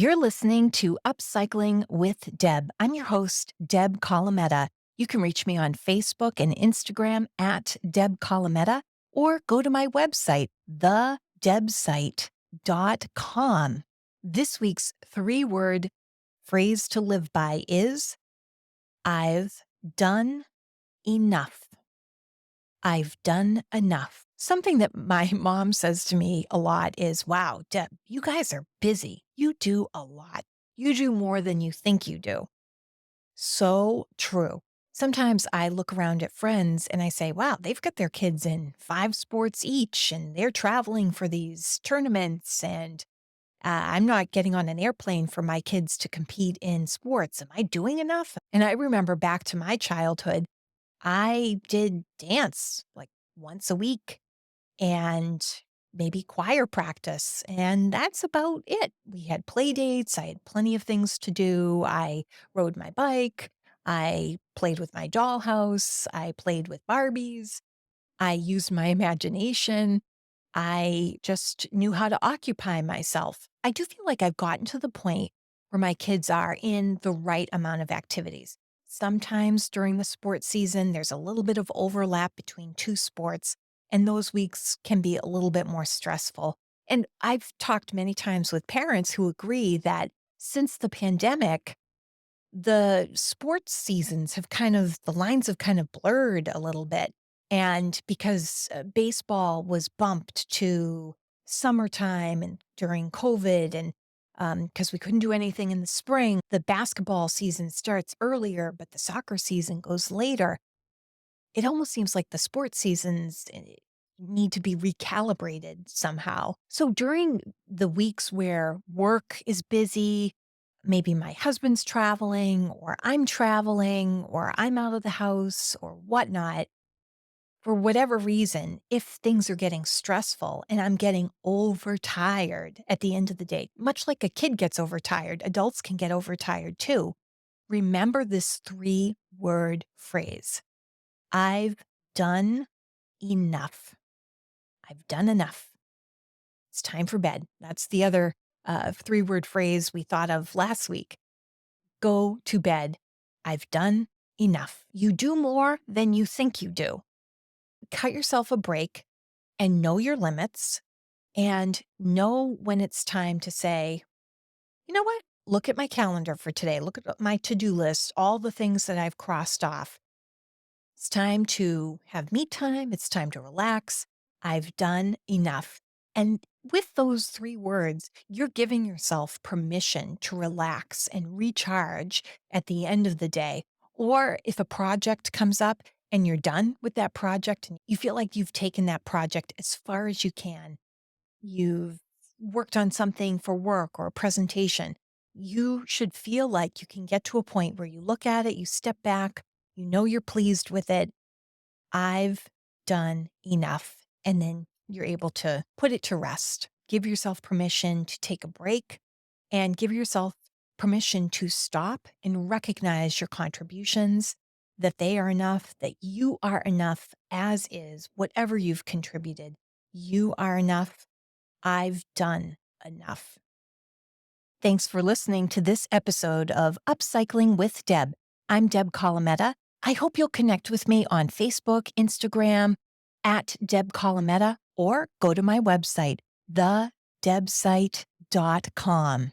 You're listening to Upcycling with Deb. I'm your host, Deb Colameta. You can reach me on Facebook and Instagram at Deb Colameta, or go to my website, thedebsite.com. This week's three-word phrase to live by is, I've done enough. I've done enough. Something that my mom says to me a lot is, wow, Deb, you guys are busy. You do a lot. You do more than you think you do. So true. Sometimes I look around at friends and I say, wow, they've got their kids in 5 sports each and they're traveling for these tournaments. And I'm not getting on an airplane for my kids to compete in sports. Am I doing enough? And I remember back to my childhood, I did dance like once a week and maybe choir practice. And that's about it. We had play dates. I had plenty of things to do. I rode my bike. I played with my dollhouse. I played with Barbies. I used my imagination. I just knew how to occupy myself. I do feel like I've gotten to the point where my kids are in the right amount of activities. Sometimes during the sports season, there's a little bit of overlap between two sports, and those weeks can be a little bit more stressful. And I've talked many times with parents who agree that since the pandemic, the sports seasons have the lines have kind of blurred a little bit. And because baseball was bumped to summertime and during COVID, and because we couldn't do anything in the spring, the basketball season starts earlier, but the soccer season goes later. It almost seems like the sports seasons need to be recalibrated somehow. So during the weeks where work is busy, maybe my husband's traveling, or I'm traveling, or I'm out of the house, or whatnot, for whatever reason, if things are getting stressful and I'm getting overtired at the end of the day, much like a kid gets overtired, adults can get overtired too. Remember this three-word phrase. I've done enough. I've done enough. It's time for bed. That's the other three-word phrase we thought of last week. Go to bed. I've done enough. You do more than you think you do. Cut yourself a break and know your limits and know when it's time to say, you know what? Look at my calendar for today. Look at my to-do list, all the things that I've crossed off. It's time to have me time. It's time to relax. I've done enough. And with those three words, you're giving yourself permission to relax and recharge at the end of the day. Or if a project comes up and you're done with that project and you feel like you've taken that project as far as you can, you've worked on something for work or a presentation, you should feel like you can get to a point where you look at it, you step back, you know you're pleased with it. I've done enough. And then you're able to put it to rest. Give yourself permission to take a break and give yourself permission to stop and recognize your contributions, that they are enough, that you are enough as is, whatever you've contributed. You are enough. I've done enough. Thanks for listening to this episode of Upcycling with Deb. I'm Deb Colameta. I hope you'll connect with me on Facebook, Instagram, at Deb Colameta, or go to my website, thedebsite.com.